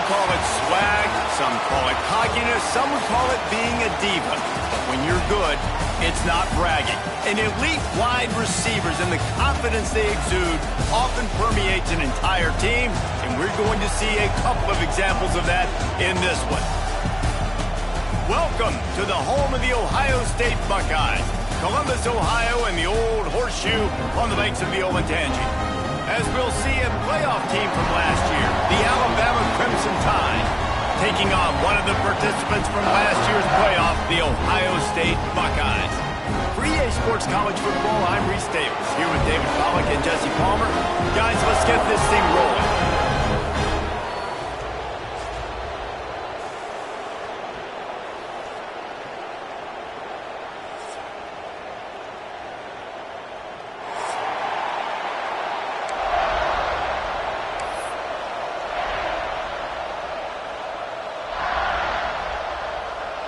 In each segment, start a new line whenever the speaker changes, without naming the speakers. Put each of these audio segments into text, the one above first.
call it swag, some call it cockiness, some would call it being a diva. But when you're good, it's not bragging. And elite wide receivers and the confidence they exude often permeates an entire team, and we're going to see a couple of examples of that in this one. Welcome to the home of the Ohio State Buckeyes, Columbus, Ohio, and the old horseshoe on the banks of the Olentangy. As we'll see a playoff team from last year, the Alabama Crimson Tide, taking on one of the participants from last year's playoff, the Ohio State Buckeyes. For EA Sports College Football, I'm Reese Davis, here with David Pollack and Jesse Palmer. Guys, let's get this thing rolling.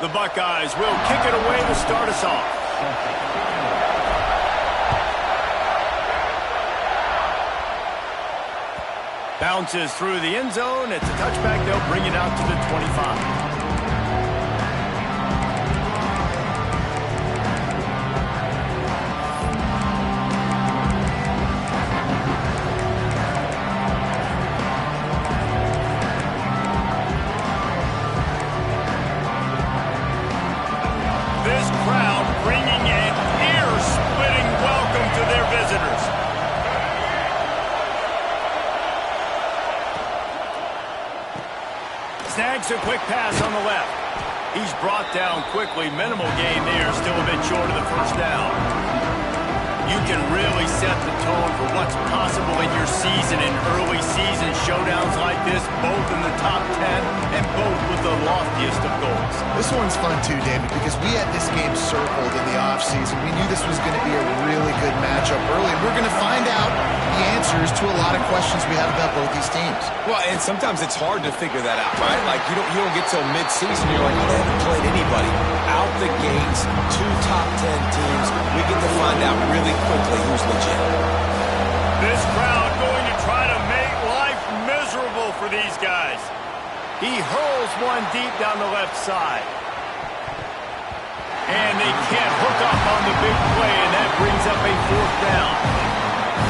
The Buckeyes will kick it away to start us off. Bounces through the end zone. It's a touchback. They'll bring it out to the 25. Snags a quick pass on the left. He's brought down quickly. Minimal gain there, still a bit short of the first down. You can really set the tone for what's possible in your season in early season showdowns like this, both in the top 10 and both with the loftiest of goals.
This one's fun too, David, because we had this game circled in the offseason. We knew this was going to be a really good matchup early, and we're going to find out the answers to a lot of questions we have about both these teams.
Well, and sometimes it's hard to figure that out, right? Like, you don't get till mid-season, you're like, oh, they haven't played anybody. Out the gates, 2 top 10 teams, we get to find out really quickly who's legit.
This crowd going to try to make life miserable for these guys. He hurls one deep down the left side. And they can't hook up on the big play, and that brings up a 4th down.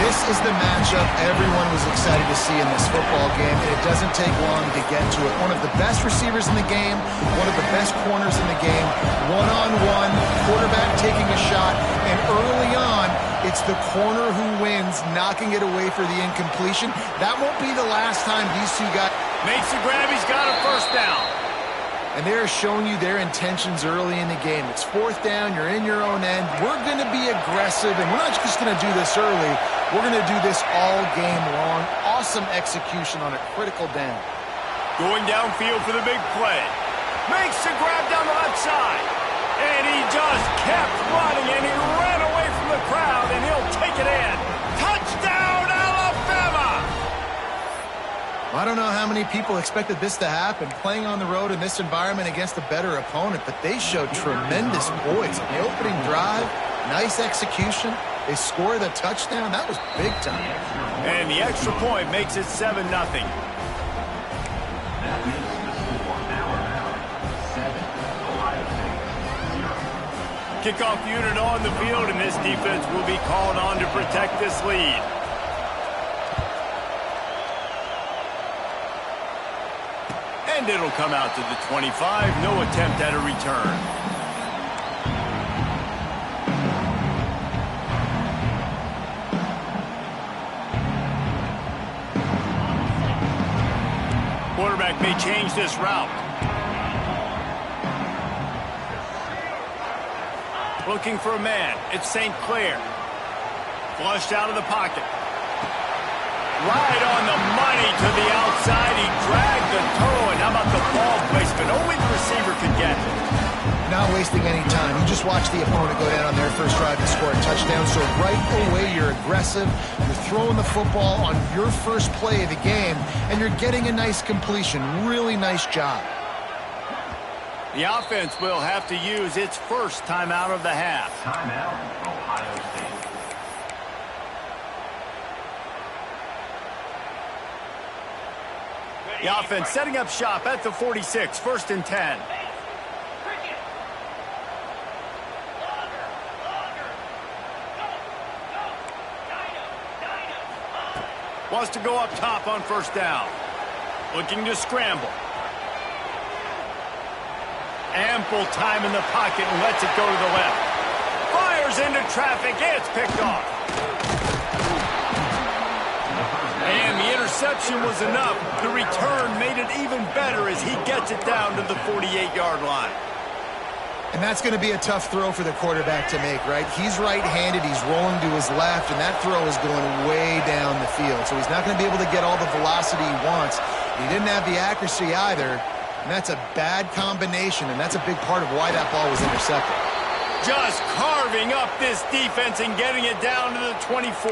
This is the matchup everyone was excited to see in this football game, and it doesn't take long to get to it. One of the best receivers in the game, one of the best corners in the game, one-on-one, quarterback taking a shot, and early on, it's the corner who wins, knocking it away for the incompletion. That won't be the last time these two guys...
Makes the grab, he's got a first down.
And they're showing you their intentions early in the game. It's 4th down, you're in your own end. We're going to be aggressive, and we're not just going to do this early. We're going to do this all game long. Awesome execution on a critical down.
Going downfield for the big play. Makes the grab down the left side. And he just kept running, and he ran away from the crowd, and he'll take it in. Touchdown, Alabama!
I don't know how many people expected this to happen, playing on the road in this environment against a better opponent, but they showed tremendous poise. On the opening drive, nice execution. They score the touchdown. That was big time.
And the extra point makes it 7-0. Kickoff unit on the field, and this defense will be called on to protect this lead. And it'll come out to the 25. No attempt at a return. Quarterback may change this route. Looking for a man. It's St. Clair. Flushed out of the pocket. Right on the money to the outside. He dragged the toe. And how about the ball placement? Only the receiver could get it.
Not wasting any time. You just watch the opponent go down on their first drive and score a touchdown. So right away, you're aggressive. You're throwing the football on your first play of the game, and you're getting a nice completion. Really nice job.
The offense will have to use its first timeout of the half.
Timeout, Ohio State.
The offense setting up shop at the 46, 1st and 10. Wants to go up top on 1st down. Looking to scramble. Ample time in the pocket and lets it go to the left. Fires into traffic. It's picked off. And the interception was enough. The return made it even better as he gets it down to the 48-yard line.
And that's going to be a tough throw for the quarterback to make, right? He's right-handed, he's rolling to his left, and that throw is going way down the field. So he's not going to be able to get all the velocity he wants. He didn't have the accuracy either, and that's a bad combination, and that's a big part of why that ball was intercepted.
Just carving up this defense and getting it down to the 24.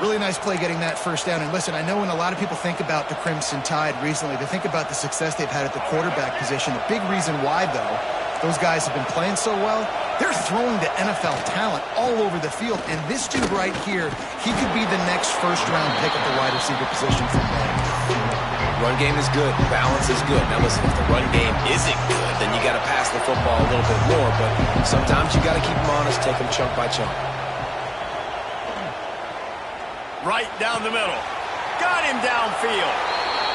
Really nice play getting that 1st down. And listen, I know when a lot of people think about the Crimson Tide recently, they think about the success they've had at the quarterback position. The big reason why, though, those guys have been playing so well, they're throwing to NFL talent all over the field. And this dude right here, he could be the next 1st-round pick at the wide receiver position for them.
Run game is good. Balance is good. Now, listen, if the run game isn't good, then you got to pass the football a little bit more. But sometimes you got to keep them honest, take them chunk by chunk.
Right down the middle. Got him downfield.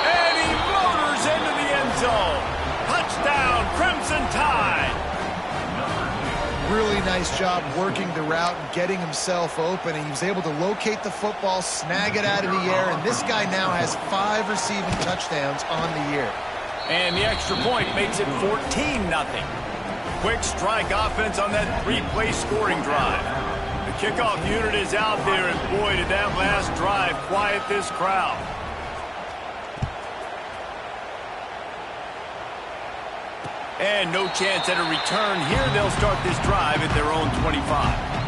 And he motors into the end zone. Touchdown, Crimson Tide.
Really nice job working the route and getting himself open. And he was able to locate the football, snag it out of the air. And this guy now has 5 receiving touchdowns on the year.
And the extra point makes it 14-0. Quick strike offense on that 3-play scoring drive. The kickoff unit is out there, and boy, did that last drive quiet this crowd. And no chance at a return here. They'll start this drive at their own 25.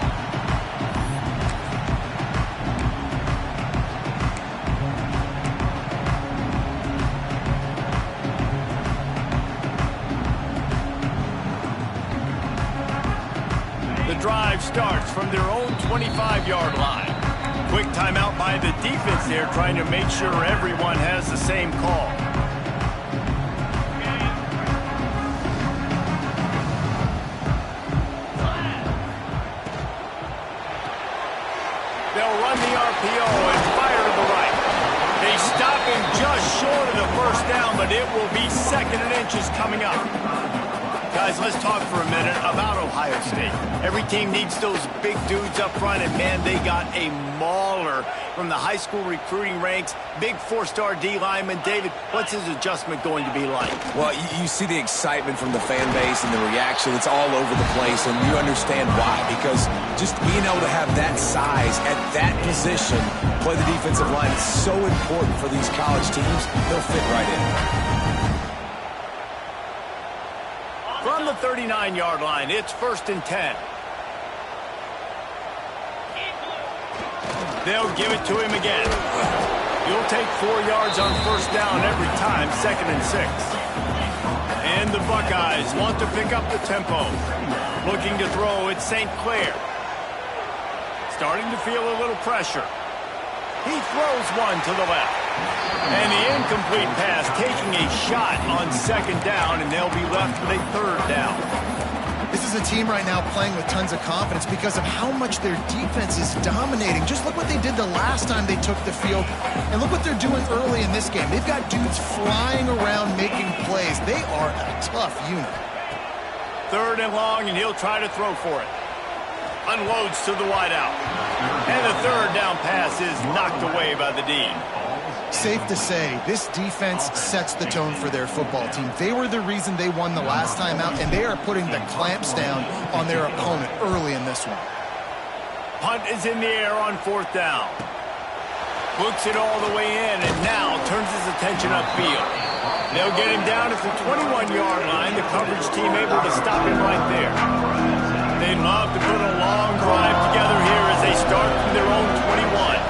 The drive starts from their own 25-yard line. Quick timeout by the defense there, trying to make sure everyone has the same call. They'll run the RPO and fire to the right. They stop him just short of the 1st down, but it will be 2nd and inches coming up. Guys, let's talk for a minute about Ohio State. Every team needs those big dudes up front, and man, they got a mauler from the high school recruiting ranks. Big 4-star D lineman. David, what's his adjustment going to be like?
Well, you see the excitement from the fan base and the reaction. It's all over the place, and you understand why. Because just being able to have that size at that position, play the defensive line, is so important for these college teams. They'll fit right in.
From the 39-yard line, it's 1st and 10. They'll give it to him again. He'll take 4 yards on 1st down every time, 2nd and 6. And the Buckeyes want to pick up the tempo. Looking to throw, it's St. Clair. Starting to feel a little pressure. He throws one to the left. And the incomplete pass taking a shot on 2nd down, and they'll be left with a 3rd down.
This is a team right now playing with tons of confidence because of how much their defense is dominating. Just look what they did the last time they took the field, and look what they're doing early in this game. They've got dudes flying around making plays. They are a tough unit.
3rd and long, and he'll try to throw for it. Unloads to the wideout. And the 3rd down pass is knocked away by the D.
Safe to say, this defense sets the tone for their football team. They were the reason they won the last time out, and they are putting the clamps down on their opponent early in this one.
Punt is in the air on 4th down. Books it all the way in, and now turns his attention upfield. They'll get him down at the 21-yard line. The coverage team able to stop him right there. They'd love to put a long drive together here as they start from their own 21.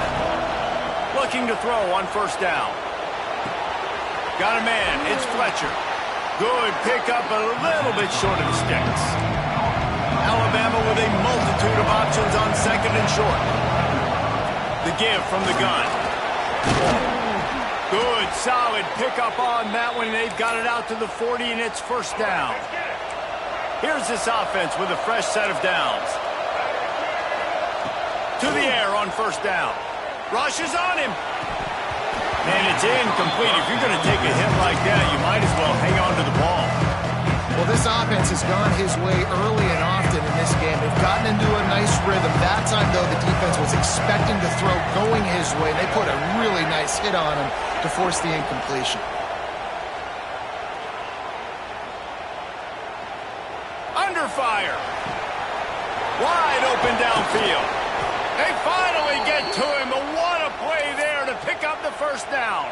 Looking to throw on 1st down. Got a man. It's Fletcher. Good pickup, a little bit short of the sticks. Alabama with a multitude of options on 2nd and short. The give from the gun. Good, solid pickup on that one. They've got it out to the 40, and it's first down. Here's this offense with a fresh set of downs. To the air on first down. Rushes on him. And it's incomplete. If you're going to take a hit like that, you might as well hang on to the ball.
Well, this offense has gone his way early and often in this game. They've gotten into a nice rhythm. That time, though, the defense was expecting to throw going his way. They put a really nice hit on him to force the incompletion.
Under fire. Wide open downfield. They finally get to him, but what a play there to pick up the first down.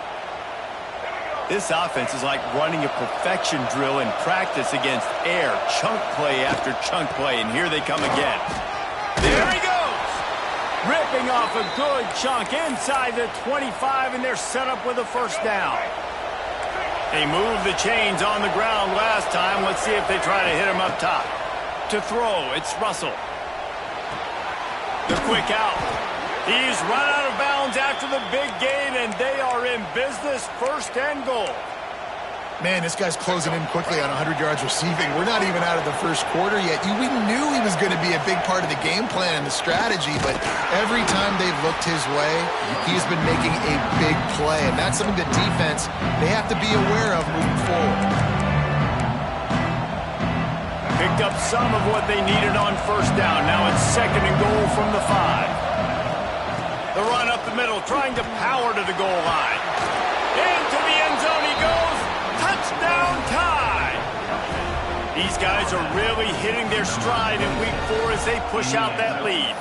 This offense is like running a perfection drill in practice against air. Chunk play after chunk play, and here they come again. There he goes. Ripping off a good chunk inside the 25, and they're set up with a first down. They moved the chains on the ground last time. Let's see if they try to hit him up top. To throw, it's Russell. The quick out. He's run out of bounds after the big gain, and they are in business, first and goal.
Man, this guy's closing in quickly on 100 yards receiving. We're not even out of the first quarter yet. We knew he was going to be a big part of the game plan and the strategy, but every time they've looked his way, he's been making a big play, and that's something the defense, they have to be aware of moving forward.
Picked up some of what they needed on first down. Now it's second and goal from the 5. The run up the middle, trying to power to the goal line. Into the end zone he goes. Touchdown tie. These guys are really hitting their stride in week 4 as they push out that lead.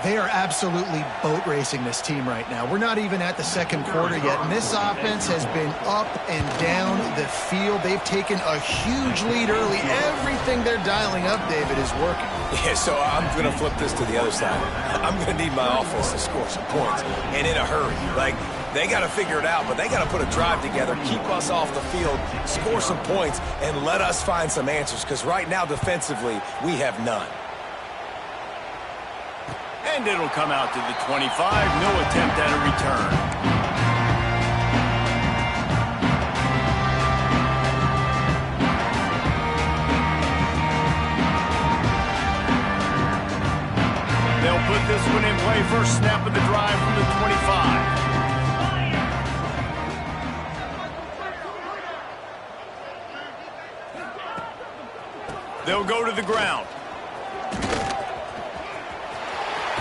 They are absolutely boat racing this team right now. We're not even at the second quarter yet, and this offense has been up and down the field. They've taken a huge lead early. Everything they're dialing up, David, is working.
Yeah, so I'm going to flip this to the other side. I'm going to need my offense to score some points, and in a hurry. Like, they got to figure it out, but they got to put a drive together, keep us off the field, score some points, and let us find some answers, because right now, defensively, we have none.
And it'll come out to the 25. No attempt at a return. They'll put this one in play. First snap of the drive from the 25. They'll go to the ground.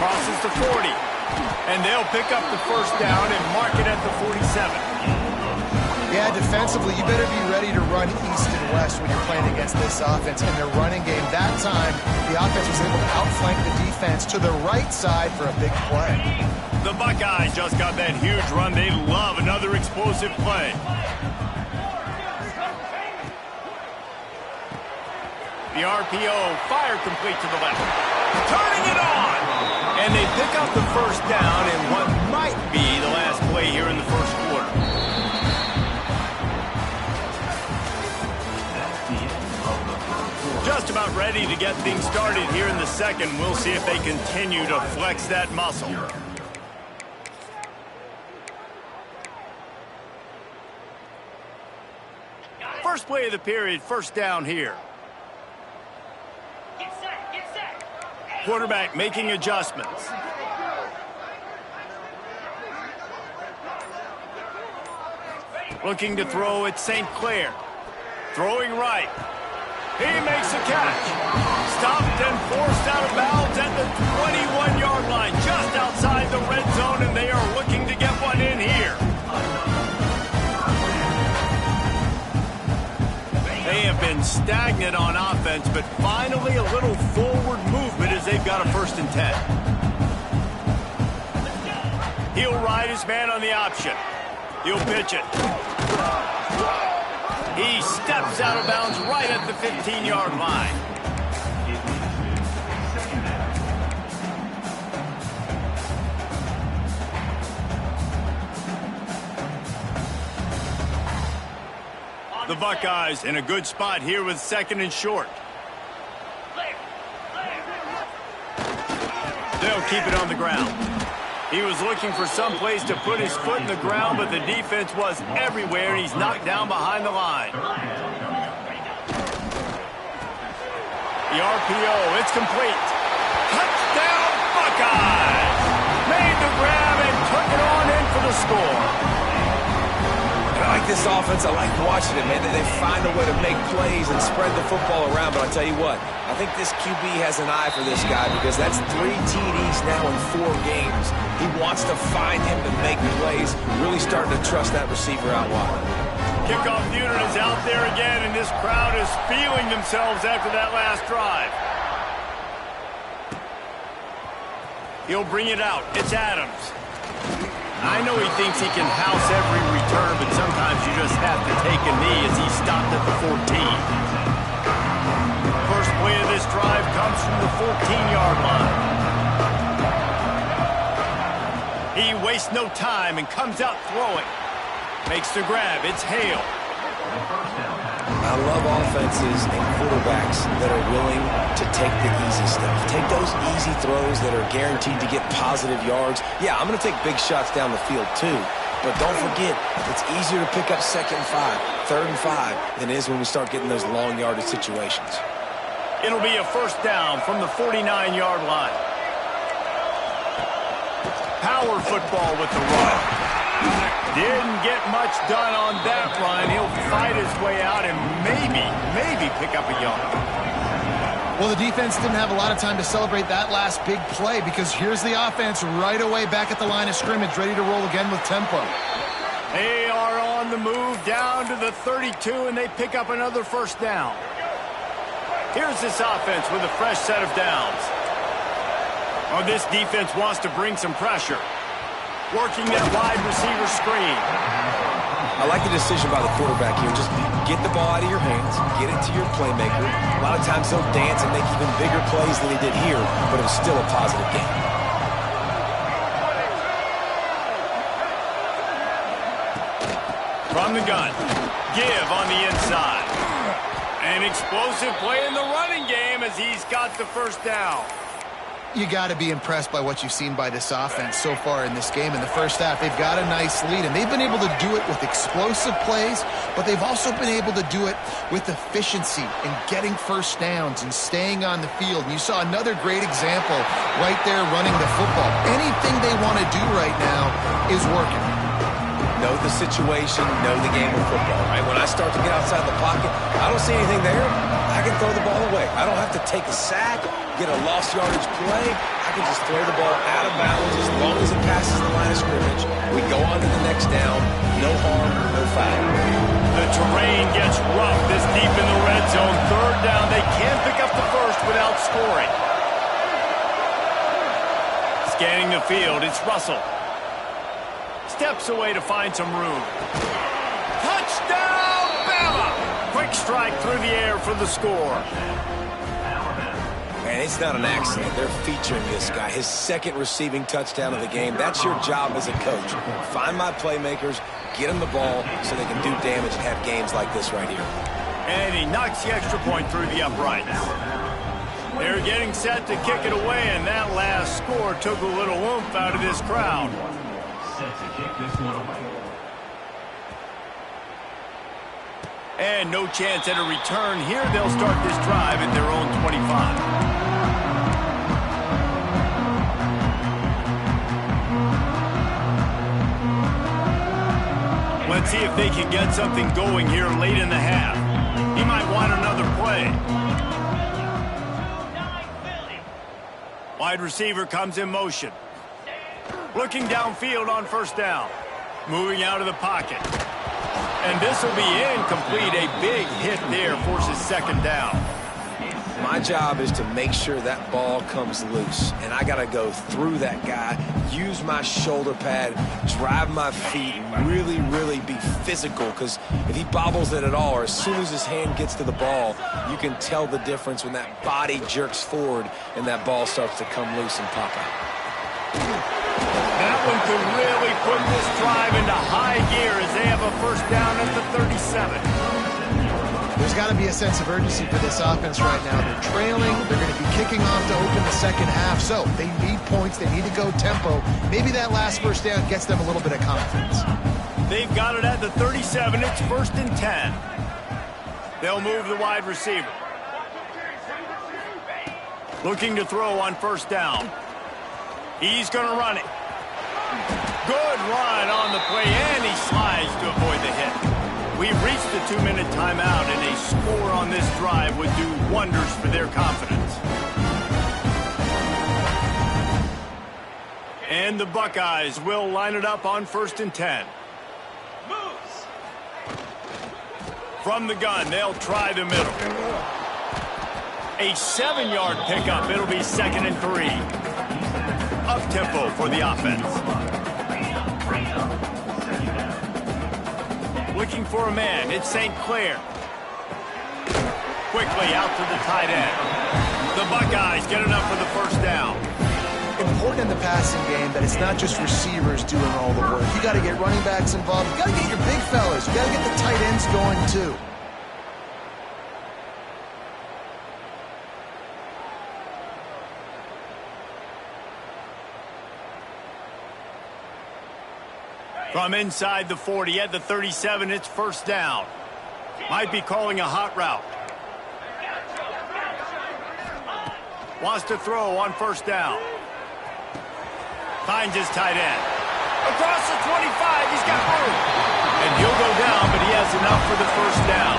Crosses the 40, and they'll pick up the first down and mark it at the 47.
Yeah, defensively, you better be ready to run east and west when you're playing against this offense. In their running game, that time, the offense was able to outflank the defense to the right side for a big play.
The Buckeyes just got that huge run. They love another explosive play. The RPO, fire complete to the left. Turning it on! And they pick up the first down in what might be the last play here in the first quarter. Just about ready to get things started here in the second. We'll see if they continue to flex that muscle. First play of the period, first down here. Quarterback making adjustments. Looking to throw at St. Clair. Throwing right. He makes a catch. Stopped and forced out of bounds at the 21-yard line, just outside the red zone, and they are looking to get one in here. They have been stagnant on offense, but finally a little forward movement as they've got a 1st and 10. He'll ride his man on the option. He'll pitch it. He steps out of bounds right at the 15-yard line. The Buckeyes in a good spot here with 2nd and short. They'll keep it on the ground. He was looking for some place to put his foot in the ground, but the defense was everywhere, and he's knocked down behind the line. The RPO, it's complete. Touchdown, Buckeyes! Made the grab and took it on in for the score.
I like this offense. I like watching it, man. They find a way to make plays and spread the football around. But I'll tell you what, I think this QB has an eye for this guy because that's 3 TDs now in 4 games. He wants to find him to make plays, really starting to trust that receiver out wide.
Kickoff unit is out there again, and this crowd is feeling themselves after that last drive. He'll bring it out. It's Adams. I know he thinks he can house every return, but sometimes you just have to take a knee as he stopped at the 14. First play of this drive comes from the 14-yard line. He wastes no time and comes out throwing. Makes the grab. It's Hale.
I love offenses and quarterbacks that are willing to take the easy stuff. Take those easy throws that are guaranteed to get positive yards. Yeah, I'm going to take big shots down the field too. But don't forget, it's easier to pick up 2nd and 5, 3rd and 5 than it is when we start getting those long yardage situations.
It'll be a first down from the 49-yard line. Power football with the run. Didn't get much done on that run. He'll fight his way out and maybe pick up a yard.
Well, the defense didn't have a lot of time to celebrate that last big play because here's the offense right away back at the line of scrimmage, ready to roll again with tempo.
They are on the move down to the 32, and they pick up another first down. Here's this offense with a fresh set of downs. Oh, this defense wants to bring some pressure. Working that wide receiver screen.
I like the decision by the quarterback here. Just get the ball out of your hands, get it to your playmaker. A lot of times he'll dance and make even bigger plays than he did here, but it was still a positive game.
From the gun, give on the inside. An explosive play in the running game as he's got the first down.
You got to be impressed by what you've seen by this offense so far in this game. In the first half, they've got a nice lead, and they've been able to do it with explosive plays, but they've also been able to do it with efficiency and getting first downs and staying on the field. And you saw another great example right there running the football. Anything they want to do right now is working.
Know the situation, know the game of football, right? When I start to get outside the pocket, I don't see anything there. I can throw the ball away. I don't have to take a sack, get a lost yardage play. I can just throw the ball out of bounds as long as it passes the line of scrimmage. We go on to the next down. No harm, no foul.
The terrain gets rough this deep in the red zone. 3rd down. They can't pick up the first without scoring. Scanning the field, it's Russell. Steps away to find some room. Touchdown, Bama! Quick strike through the air for the score.
Man, it's not an accident. They're featuring this guy. His 2nd receiving touchdown of the game. That's your job as a coach. Find my playmakers, get them the ball so they can do damage and have games like this right here.
And he knocks the extra point through the uprights. They're getting set to kick it away, and that last score took a little oomph out of this crowd.
Set to kick this one away.
And no chance at a return here. They'll start this drive at their own 25. Let's see if they can get something going here late in the half. He might want another play. Wide receiver comes in motion. Looking downfield on first down. Moving out of the pocket. And this will be incomplete. A big hit there forces 2nd down.
My job is to make sure that ball comes loose. And I got to go through that guy, use my shoulder pad, drive my feet, and really be physical. Because if he bobbles it at all, or as soon as his hand gets to the ball, you can tell the difference when that body jerks forward and that ball starts to come loose and pop out.
That one could really put this drive into high gear as they have a first down at the 37.
There's
there's got to be a sense of urgency for this offense right now. They're trailing. They're going to be kicking off to open the second half. So they need points. They need to go tempo. Maybe that last first down gets them a little bit of confidence.
They've got it at the 37. It's 1st and 10. They'll move the wide receiver. Looking to throw on 1st down. He's going to run it. Good run on the play, and he slides to avoid the hit. We've reached the 2-minute timeout, and a score on this drive would do wonders for their confidence. And the Buckeyes will line it up on 1st and 10. From the gun, they'll try the middle. A 7-yard pickup. It'll be 2nd and 3. Up-tempo for the offense. Looking for a man. It's St. Clair. Quickly out to the tight end. The Buckeyes get enough for the 1st down.
Important in the passing game that it's not just receivers doing all the work. You got to get running backs involved. You got to get your big fellas. You got to get the tight ends going too.
From inside the 40 at the 37, it's 1st down. Might be calling a hot route. Wants to throw on 1st down. Finds his tight end. Across the 25, he's got room. And he'll go down, but he has enough for the 1st down.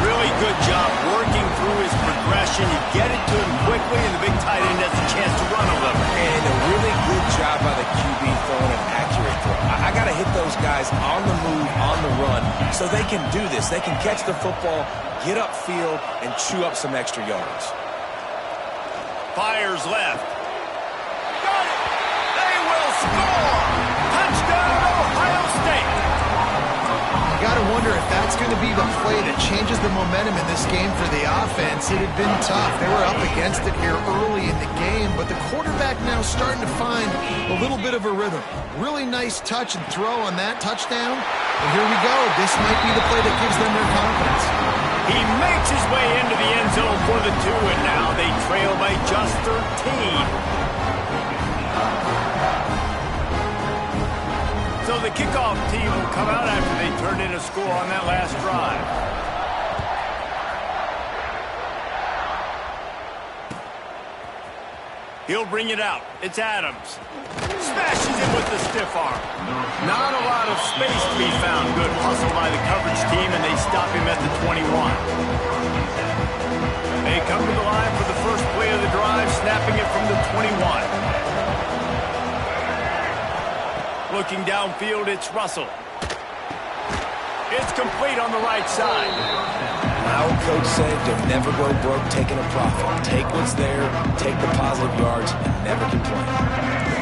Really good job working through his progression. You get it to him quickly, and the big tight end has a chance to run a little.
And a really good job by the QB throwing an accurate throw. I got to hit those guys on the move, on the run, so they can do this. They can catch the football, get upfield, and chew up some extra yards.
Fires left. Got it! They will score! Touchdown, Ohio State!
You got to wonder if that's going to be the play that changes the momentum in this game for the offense. It had been tough. They were up against it here early in the game, but the quarterback now starting to find a little bit of a rhythm. Really nice touch and throw on that touchdown. And here we go. This might be the play that gives them their confidence.
He makes his way into the end zone for the 2, and now they trail by just 13. So the kickoff team will come out after they turned in a score on that last drive. He'll bring it out. It's Adams. Smashes it with the stiff arm. Not a lot of space to be found. Good hustle by the coverage team, and they stop him at the 21. They come to the line for the first play of the drive, snapping it from the 21. Looking downfield, it's Russell. It's complete on the right side.
My old coach said you'll never go broke taking a profit. Take what's there, take the positive yards, and never complain.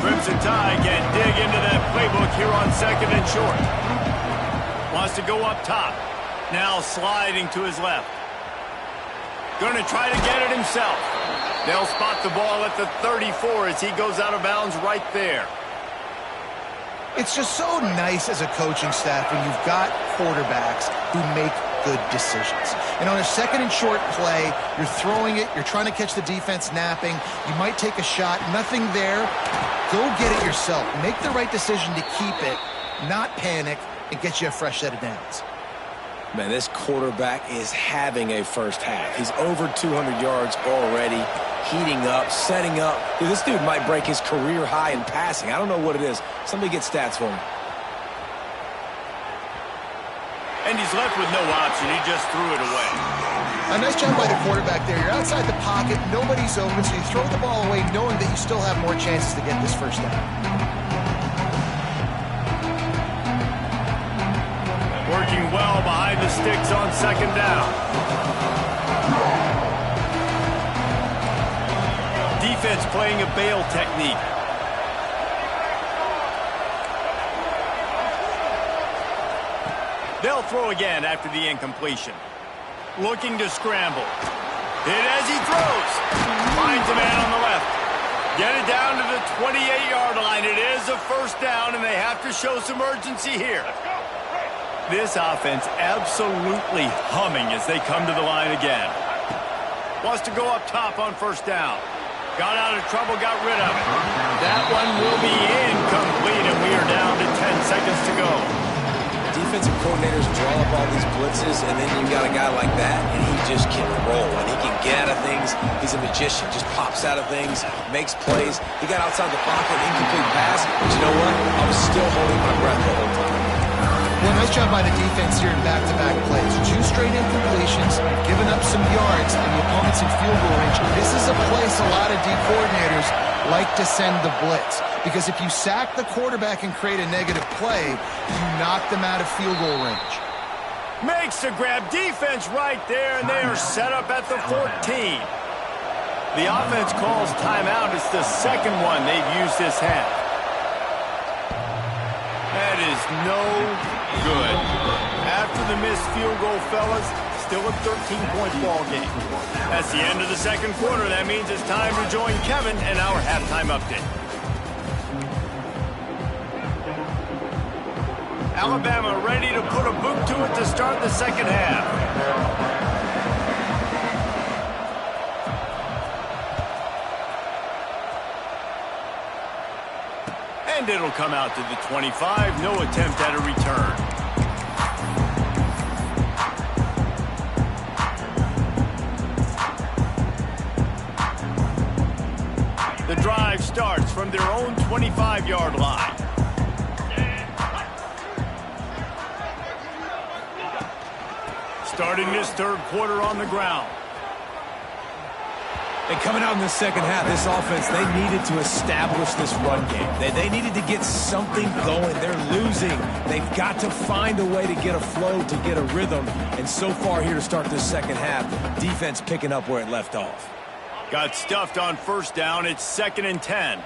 Crimson Tide can dig into that playbook here on 2nd and short. Wants to go up top. Now sliding to his left. Going to try to get it himself. They'll spot the ball at the 34 as he goes out of bounds right there.
It's just so nice as a coaching staff when you've got quarterbacks who make good decisions. And on a 2nd and short play, you're throwing it, you're trying to catch the defense napping, you might take a shot, nothing there. Go get it yourself. Make the right decision to keep it, not panic, and get you a fresh set of downs.
Man, this quarterback is having a first half. He's over 200 yards already, heating up, setting up. Dude, this dude might break his career high in passing. I don't know what it is. Somebody get stats for him.
And he's left with no option. He just threw it away.
A nice job by the quarterback there. You're outside the pocket, nobody's open, so you throw the ball away knowing that you still have more chances to get this first down.
Working well behind the sticks on 2nd down. Defense playing a bail technique. They'll throw again after the incompletion. Looking to scramble. Hit as he throws. Finds a man on the left. Get it down to the 28-yard line. It is a first down, and they have to show some urgency here. This offense absolutely humming as they come to the line again. Wants to go up top on first down. Got out of trouble, got rid of it. That one will be incomplete, and we are down to 10 seconds to go.
Defensive coordinators draw up all these blitzes, and then you got a guy like that, and he just can roll, and he can get out of things. He's a magician, just pops out of things, makes plays. He got outside the pocket, incomplete pass, but you know what? I was still holding my breath the whole time.
Well, nice job by the defense here in back-to-back plays. 2 straight incompletions, giving up some yards, and the opponent's in field goal range. This is a place a lot of D coordinators like to send the blitz, because if you sack the quarterback and create a negative play, you knock them out of field goal range.
Makes the grab, defense right there, and they are set up at the 14. The offense calls timeout. It's the second one they've used this half. That is no good. After the missed field goal, fellas, still a 13-point ball game. That's the end of the second quarter. That means it's time to join Kevin and our halftime update. Alabama ready to put a boot to it to start the second half. And it'll come out to the 25. No attempt at a return. The drive starts from their own 25-yard line. Starting this third quarter on the ground.
And coming out in the second half, this offense, they needed to establish this run game. They needed to get something going. They're losing. They've got to find a way to get a flow, to get a rhythm. And so far here to start this second half, defense picking up where it left off.
Got stuffed on first down. It's 2nd and 10.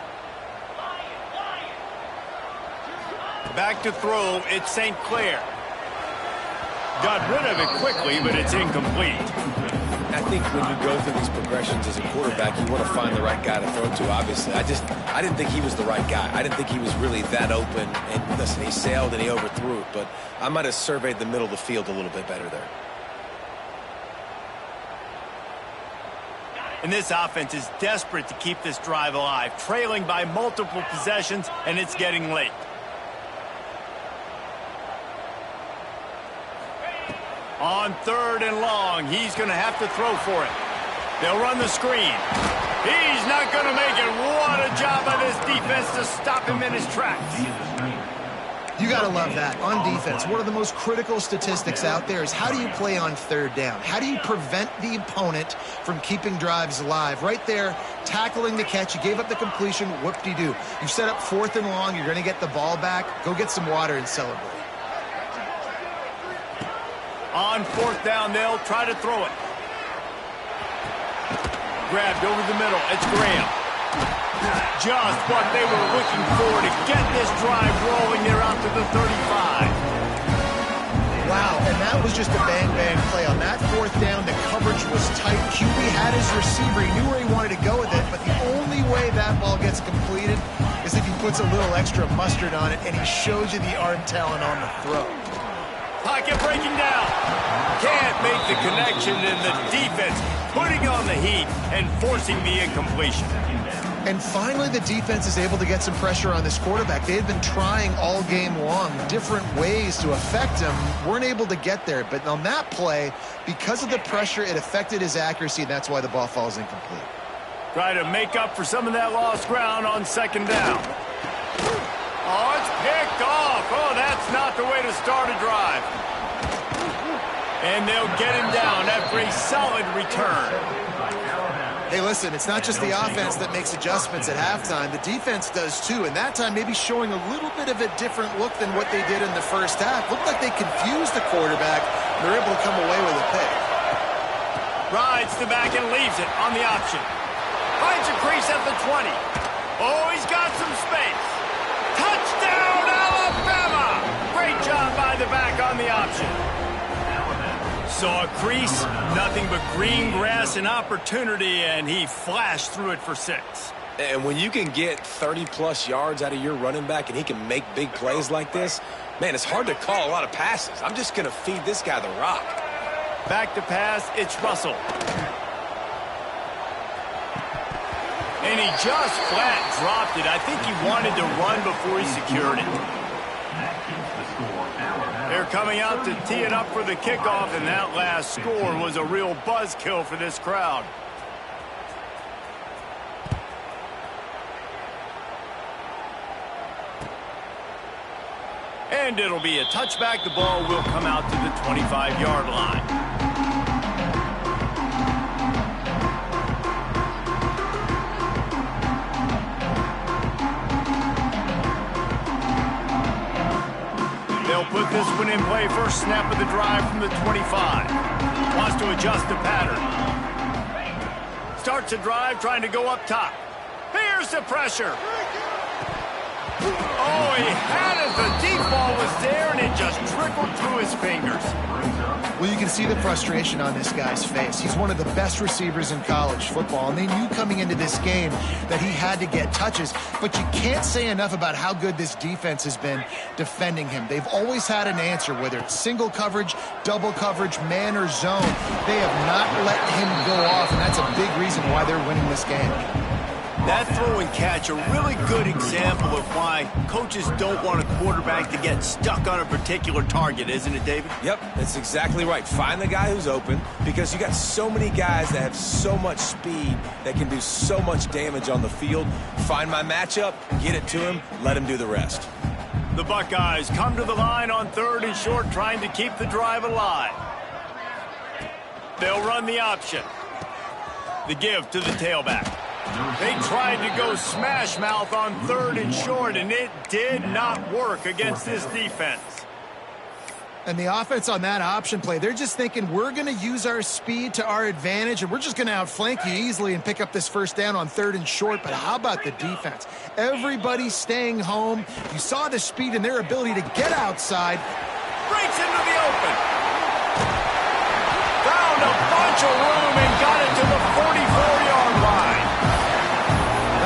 Back to throw. It's St. Clair. Got rid of it quickly, but it's incomplete.
I think when you go through these progressions as a quarterback, you want to find the right guy to throw to, obviously. I didn't think he was the right guy. I didn't think he was really that open. And listen, he sailed and he overthrew it, but I might have surveyed the middle of the field a little bit better there.
And this offense is desperate to keep this drive alive, trailing by multiple possessions, and it's getting late. On 3rd and long, he's going to have to throw for it. They'll run the screen. He's not going to make it. What a job by this defense to stop him in his tracks.
You got to love that. On defense, one of the most critical statistics out there is how do you play on 3rd down? How do you prevent the opponent from keeping drives alive? Right there, tackling the catch. You gave up the completion. Whoop-de-doo. You set up 4th and long. You're going to get the ball back. Go get some water and celebrate.
On 4th down, they'll try to throw it. Grabbed over the middle. It's Graham. Just what they were looking for to get this drive rolling. They're out to the 35.
Wow, and that was just a bang-bang play. On that 4th down, the coverage was tight. QB had his receiver. He knew where he wanted to go with it, but the only way that ball gets completed is if he puts a little extra mustard on it, and he shows you the arm talent on the throw.
Pocket breaking down. Can't make the connection, and the defense putting on the heat and forcing the incompletion.
And finally, the defense is able to get some pressure on this quarterback. They had been trying all game long different ways to affect him. Weren't able to get there. But on that play, because of the pressure, it affected his accuracy, and that's why the ball falls incomplete.
Try to make up for some of that lost ground on 2nd down. Oh, it's picked off. Oh, that's not the way to start a drive. And they'll get him down after a solid return.
Hey, listen, it's not just the offense that makes adjustments at halftime. The defense does too, and that time maybe showing a little bit of a different look than what they did in the first half. Looked like they confused the quarterback, and they're able to come away with a pick.
Rides the back and leaves it on the option. Finds a crease at the 20. Oh, he's got some space. Touchdown, Alabama! Great job by the back on the option. Saw a crease, nothing but green grass and opportunity, and he flashed through it for 6.
And when you can get 30-plus yards out of your running back and he can make big plays like this, Man, it's hard to call a lot of passes. I'm just going to feed this guy the rock.
Back to pass, it's Russell. And he just flat dropped it. I think he wanted to run before he secured it. They're coming out to tee it up for the kickoff, and that last score was a real buzzkill for this crowd. And it'll be a touchback. The ball will come out to the 25-yard line. They'll put this one in play. First snap of the drive from the 25. Wants to adjust the pattern. Starts a drive trying to go up top. Here's the pressure. Oh, he had it. The deep ball was there, and it just trickled through his fingers.
Well, you can see the frustration on this guy's face. He's one of the best receivers in college football, and they knew coming into this game that he had to get touches, but you can't say enough about how good this defense has been defending him. They've always had an answer, whether it's single coverage, double coverage, man or zone. They have not let him go off, and that's a big reason why they're winning this game.
That throw and catch, a really good example of why coaches don't want a quarterback to get stuck on a particular target, isn't it, David?
Yep, that's exactly right. Find the guy who's open, because you got so many guys that have so much speed that can do so much damage on the field. Find my matchup, get it to him, let him do the rest.
The Buckeyes come to the line on 3rd and short, trying to keep the drive alive. They'll run the option. The give to the tailback. They tried to go smash mouth on 3rd and short, and it did not work against this defense.
And the offense on that option play, they're just thinking, we're going to use our speed to our advantage, and we're just going to outflank you easily and pick up this first down on 3rd and short. But how about the defense? Everybody staying home. You saw the speed and their ability to get outside.
Breaks into the open. Found a bunch of room and got it to the 44-yard line.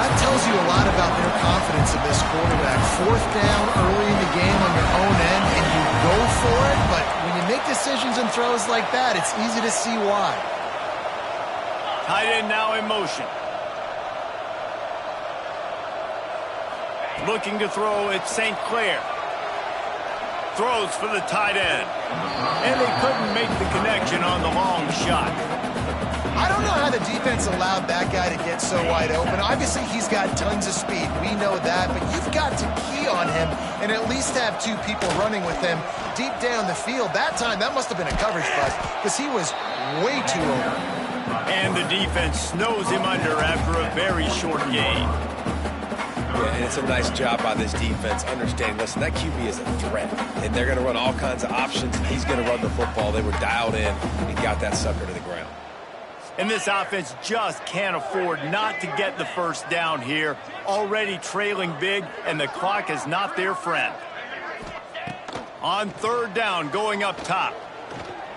That tells you a lot about their confidence in this quarterback. 4th down early in the game on your own end, and you go for it, but when you make decisions and throws like that, it's easy to see why.
Tight end now in motion. Looking to throw, it's St. Clair. Throws for the tight end. And they couldn't make the connection on the long shot.
I don't know how the defense allowed that guy to get so wide open. Obviously, he's got tons of speed. We know that, but you've got to key on him and at least have 2 people running with him deep down the field. That time, that must have been a coverage bust because he was way too open.
And the defense snows him under after a very short gain.
Yeah, and it's a nice job by this defense understanding, listen, that QB is a threat, and they're going to run all kinds of options, and he's going to run the football. They were dialed in and got that sucker to the ground.
And this offense just can't afford not to get the first down here. Already trailing big, and the clock is not their friend. On 3rd down, going up top.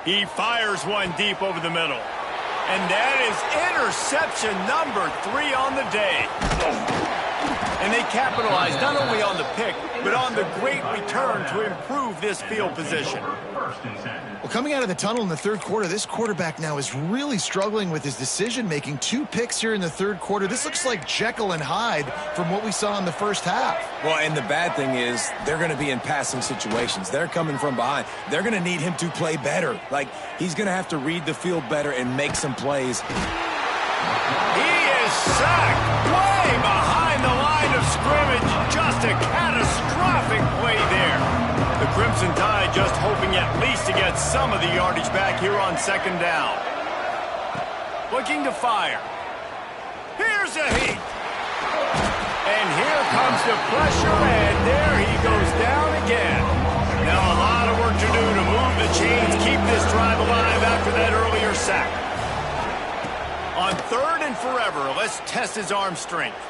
He fires one deep over the middle. And that is interception number 3 on the day. And they capitalized not only on the pick, but on the great return to improve this field position.
Well, coming out of the tunnel in the 3rd quarter, this quarterback now is really struggling with his decision-making. 2 picks here in the 3rd quarter. This looks like Jekyll and Hyde from what we saw in the first half.
Well, and the bad thing is they're going to be in passing situations. They're coming from behind. They're going to need him to play better. Like, he's going to have to read the field better and make some plays.
He is sacked way behind the line of scrimmage. Just a catastrophic play there. The Crimson Tide just hoping at least to get some of the yardage back here on 2nd down. Looking to fire. Here's a heat. And here comes the pressure, and there he goes down again. Now a lot of work to do to move the chains, keep this drive alive after that earlier sack. On 3rd and forever, let's test his arm strength.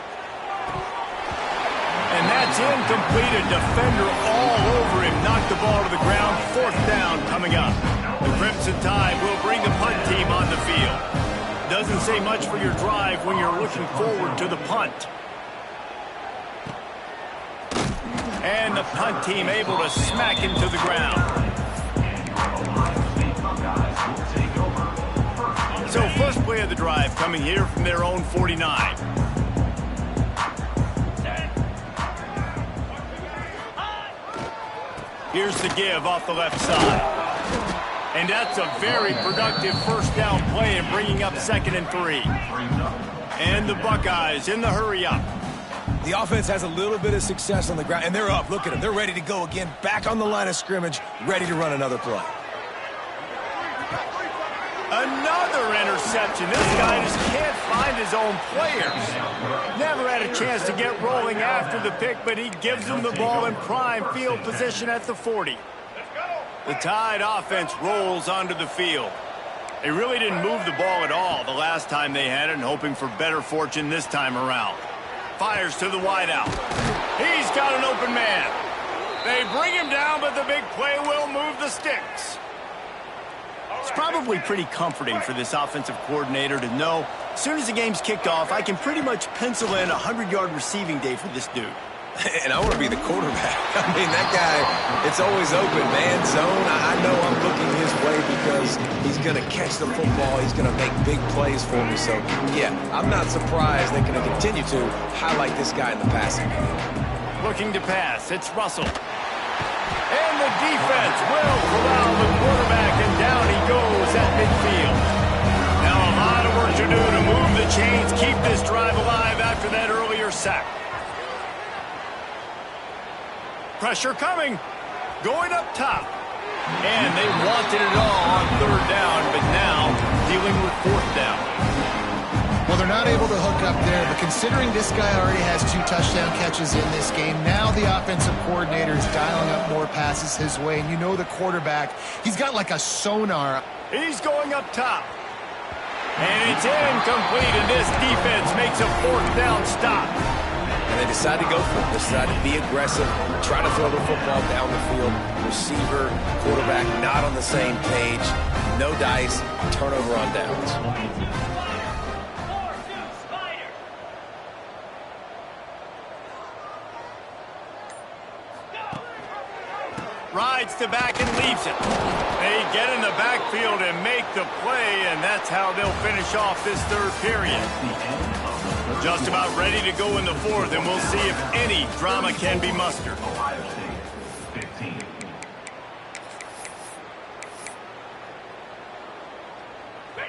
And that's incomplete. A defender all over him. Knocked the ball to the ground. 4th down coming up. The Crimson Tide will bring the punt team on the field. Doesn't say much for your drive when you're looking forward to the punt. And the punt team able to smack him to the ground. So first play of the drive coming here from their own 49. Here's the give off the left side. And that's a very productive first down play in bringing up 2nd and 3. And the Buckeyes in the hurry up.
The offense has a little bit of success on the ground, and they're up. Look at them. They're ready to go again, back on the line of scrimmage, ready to run another play.
Another interception. This guy just can't find his own players. Never had a chance to get rolling after the pick, but he gives them the ball in prime field position at the 40. The Tide offense rolls onto the field. They really didn't move the ball at all the last time they had it, and hoping for better fortune this time around. Fires to the wideout. He's got an open man. They bring him down, but the big play will move the sticks. It's probably pretty comforting for this offensive coordinator to know as soon as the game's kicked off, I can pretty much pencil in a 100-yard receiving day for this dude.
And I want to be the quarterback. I mean, that guy, it's always open, man, zone. I know I'm looking his way because he's going to catch the football. He's going to make big plays for me. So, yeah, I'm not surprised they're going to continue to highlight this guy in the passing game.
Looking to pass. It's Russell. And the defense will corral the quarterback, and down he goes at midfield. Now a lot of work to do to move the chains, keep this drive alive after that earlier sack. Pressure coming, going up top. And they wanted it all on 3rd down, but now dealing with 4th down.
Well, they're not able to hook up there, but considering this guy already has 2 touchdown catches in this game, now the offensive coordinator is dialing up more passes his way. And you know the quarterback, he's got like a sonar.
He's going up top. And it's incomplete, and this defense makes a 4th down stop.
And they decide to go for it. They decide to be aggressive, try to throw the football down the field. Receiver, quarterback not on the same page. No dice, turnover on downs.
Rides to back and leaves it. They get in the backfield and make the play, and that's how they'll finish off this 3rd period. Just about ready to go in the 4th, and we'll see if any drama can be mustered.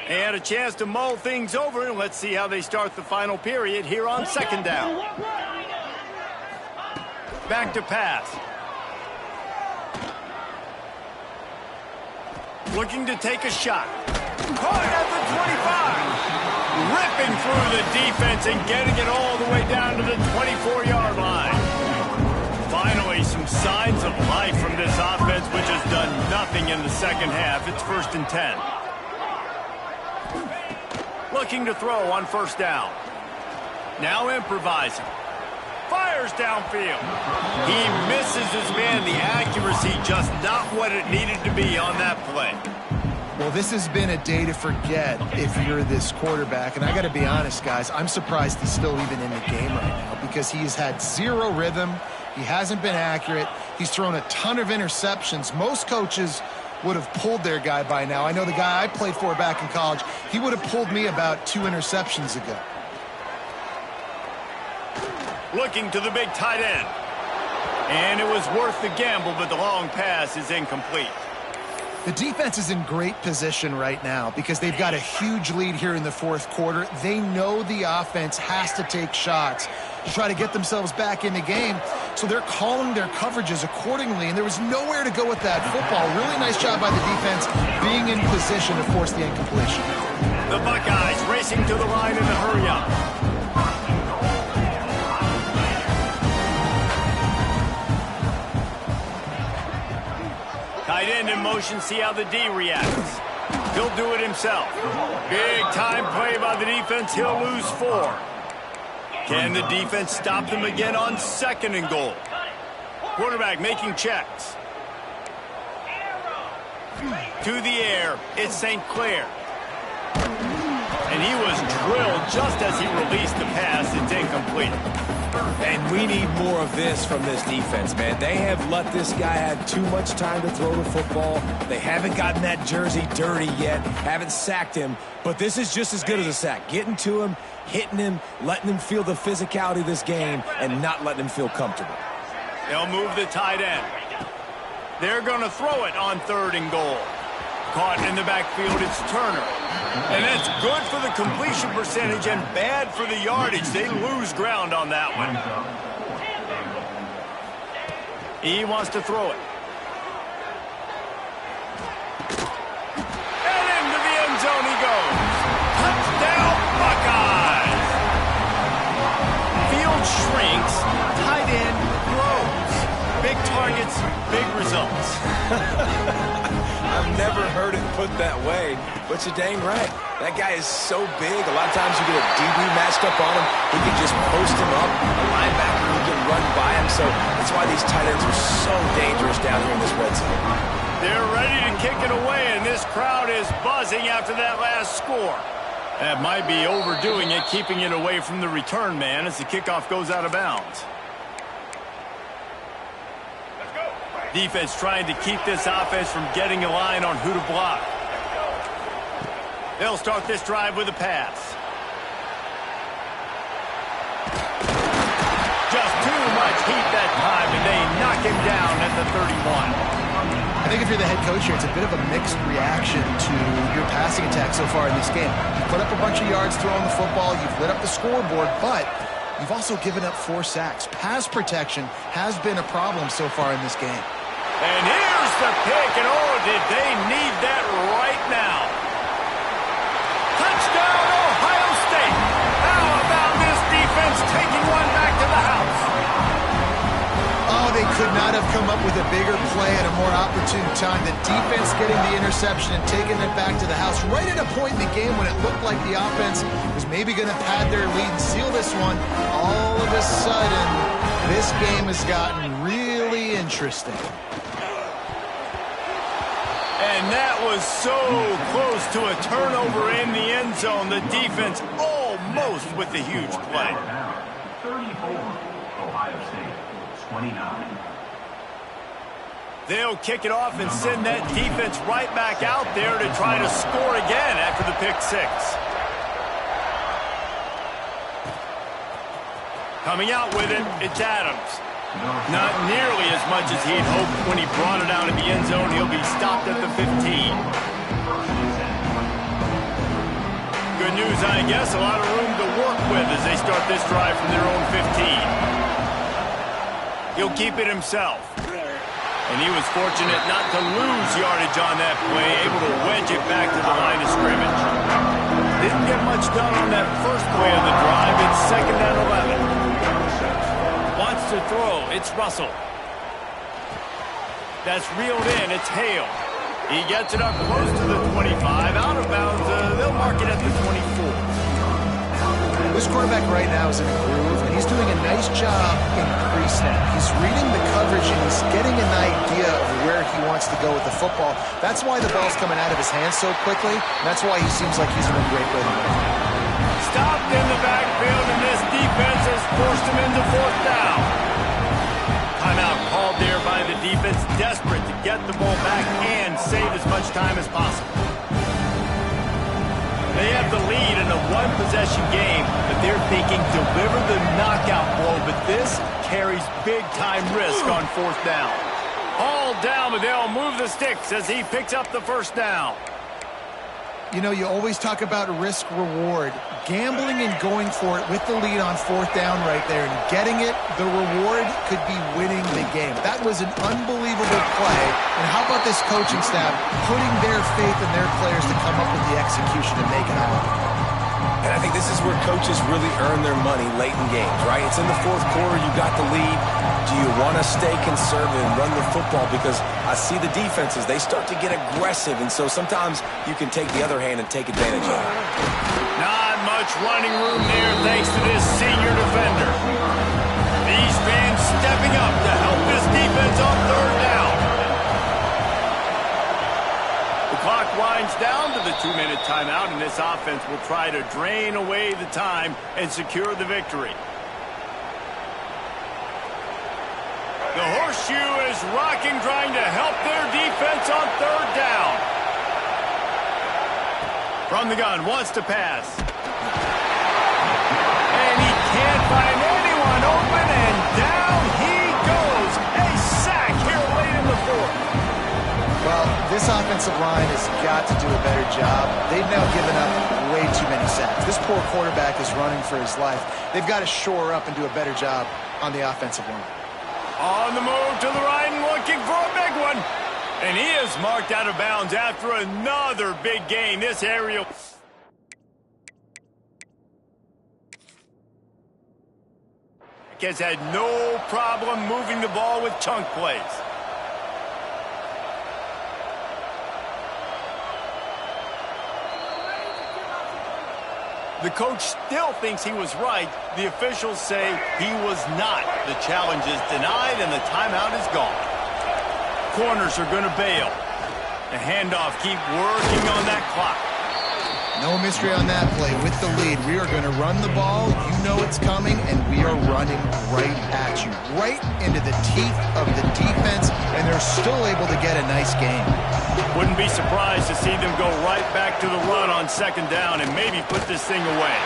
And a chance to mull things over, and let's see how they start the final period here on 2nd down. Back to pass. Looking to take a shot. Caught at the 25. Ripping through the defense and getting it all the way down to the 24-yard line. Finally, some signs of life from this offense, which has done nothing in the 2nd half. It's 1st and 10. Looking to throw on 1st down. Now improvising. Fires downfield. He misses his man. The accuracy just not what it needed to be on that play.
Well, this has been a day to forget if you're this quarterback. And I got to be honest, guys, I'm surprised he's still even in the game right now because he has had 0 rhythm. He hasn't been accurate. He's thrown a ton of interceptions. Most coaches would have pulled their guy by now. I know the guy I played for back in college, he would have pulled me about 2 interceptions ago.
Looking to the big tight end. And it was worth the gamble, but the long pass is incomplete.
The defense is in great position right now because they've got a huge lead here in the 4th quarter. They know the offense has to take shots to try to get themselves back in the game. So they're calling their coverages accordingly, and there was nowhere to go with that football. Really nice job by the defense being in position to force the incompletion.
The Buckeyes racing to the line in the hurry-up. Tight end in motion, see how the D reacts. He'll do it himself. Big time play by the defense, he'll lose 4. Can the defense stop them again on 2nd and goal? Quarterback making checks. To the air, it's St. Clair. And he was drilled just as he released the pass. It's incomplete.
And we need more of this from this defense, man. They have let this guy have too much time to throw the football. They haven't gotten that jersey dirty yet, haven't sacked him. But this is just as good as a sack. Getting to him, hitting him, letting him feel the physicality of this game, and not letting him feel comfortable.
They'll move the tight end. They're going to throw it on 3rd and goal. Caught in the backfield, it's Turner. And that's good for the completion percentage and bad for the yardage. They lose ground on that one. He wants to throw it. And into the end zone he goes. Touchdown, Buckeyes! Field shrinks, tight end grows. Big targets, big results.
I've never heard it put that way, but you're dang right. That guy is so big. A lot of times you get a DB matched up on him. He can just post him up. A linebacker who can run by him. So that's why these tight ends are so dangerous down here in this red zone.
They're ready to kick it away, and this crowd is buzzing after that last score. That might be overdoing it, keeping it away from the return man as the kickoff goes out of bounds. Defense trying to keep this offense from getting a line on who to block. They'll start this drive with a pass. Just too much heat that time, and they knock him down at the 31.
I think if you're the head coach here, it's a bit of a mixed reaction to your passing attack so far in this game. You've put up a bunch of yards throwing the football, you've lit up the scoreboard, but you've also given up 4 sacks. Pass protection has been a problem so far in this game.
And here's the pick, and oh, did they need that right now. Touchdown, Ohio State. How about this defense taking one back to the house?
Oh, they could not have come up with a bigger play at a more opportune time. The defense getting the interception and taking it back to the house right at a point in the game when it looked like the offense was maybe going to pad their lead and seal this one. All of a sudden, this game has gotten really interesting.
And that was so close to a turnover in the end zone. The defense almost with the huge play.
34, Ohio State, 29.
They'll kick it off and send that defense right back out there to try to score again after the pick 6. Coming out with it, it's Adams. Not nearly as much as he'd hoped when he brought it out in the end zone. He'll be stopped at the 15. Good news, I guess. A lot of room to work with as they start this drive from their own 15. He'll keep it himself. And he was fortunate not to lose yardage on that play, able to wedge it back to the line of scrimmage. Didn't get much done on that first play of the drive. It's 2nd and 11. Wants to throw. It's Russell. That's reeled in. It's Hale. He gets it up close to the 25. Out of bounds. They'll mark it at the 24.
This quarterback right now is in a groove, and he's doing a nice job in pre-snap. He's reading the coverage, and he's getting an idea of where he wants to go with the football. That's why the ball's coming out of his hands so quickly, and that's why he seems like he's in a great rhythm.
Stopped in the backfield, and this defense has forced him into 4th down. Timeout called there by the defense, desperate to get the ball back and save as much time as possible. They have the lead in a one-possession game, but they're thinking deliver the knockout blow, but this carries big-time risk on 4th down. Hauled down, but they'll move the sticks as he picks up the 1st down.
You know, you always talk about risk-reward. Gambling and going for it with the lead on 4th down right there and getting it, the reward could be winning the game. That was an unbelievable play. And how about this coaching staff putting their faith in their players to come up with the execution and make it happen?
And I think this is where coaches really earn their money late in games, right? It's in the 4th quarter. You got the lead. Do you want to stay conservative and run the football? Because I see the defenses, they start to get aggressive. And so sometimes you can take the other hand and take advantage of it.
Not much running room there thanks to this senior defender. These fans stepping up to help this defense on 3rd down. The clock winds down to the 2-minute timeout, and this offense will try to drain away the time and secure the victory. The horseshoe is rocking, trying to help their defense on third down. From the gun, wants to pass. And he can't find anyone open, and down he goes. A sack here late in the fourth.
Well, this offensive line has got to do a better job. They've now given up way too many sacks. This poor quarterback is running for his life. They've got to shore up and do a better job on the offensive line.
On the move to the right and looking for a big one. And he is marked out of bounds after another big gain. This aerial... has had no problem moving the ball with chunk plays. The coach still thinks he was right. The officials say he was not. The challenge is denied and the timeout is gone. Corners are going to bail. The handoff, keep working on that clock.
No mystery on that play. With the lead, we are going to run the ball. You know it's coming, and we are running right at you. Right into the teeth of the defense, and they're still able to get a nice game.
Wouldn't be surprised to see them go right back to the run on second down and maybe put this thing away.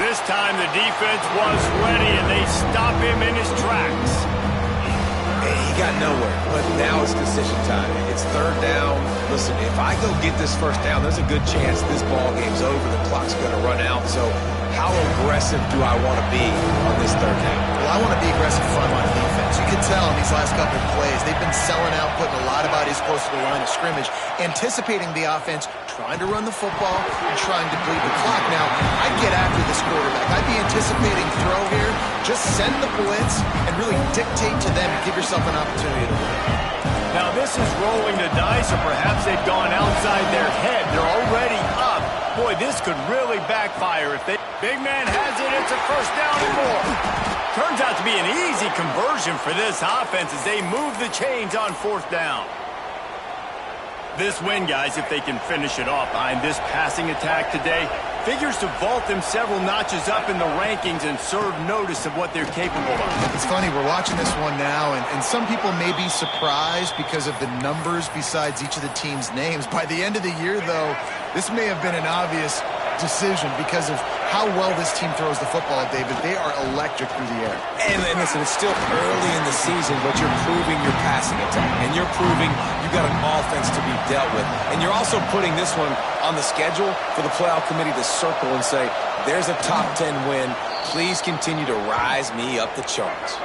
This time the defense was ready, and they stop him in his tracks.
He got nowhere, but now it's decision time. It's third down. Listen, if I go get this first down, there's a good chance this ball game's over. The clock's going to run out. So how aggressive do I want to be on this third down?
Well, I want to be aggressive front line defense. You can tell in these last couple of plays, they've been selling out, putting a lot of bodies close to the line of scrimmage, anticipating the offense, trying to run the football, and trying to bleed the clock. Now, I'd get after this quarterback. I'd be anticipating throw here. Just send the blitz and really dictate to them and give yourself an opportunity to win.
Now, this is rolling the dice, or perhaps they've gone outside their head. They're already up. Boy, this could really backfire if they... Big man has it. It's a first down and more. Turns out to be an easy conversion for this offense as they move the chains on fourth down. This win, guys, if they can finish it off behind this passing attack today, figures to vault them several notches up in the rankings and serve notice of what they're capable of.
It's funny, we're watching this one now, and some people may be surprised because of the numbers besides each of the team's names. By the end of the year, though, this may have been an obvious decision because of how well this team throws the football, David. They are electric through the air.
And listen, it's still early in the season, but you're proving your passing attack, and you're proving you've got an offense to be dealt with. And you're also putting this one on the schedule for the playoff committee to circle and say, there's a top 10 win. Please continue to rise me up the charts.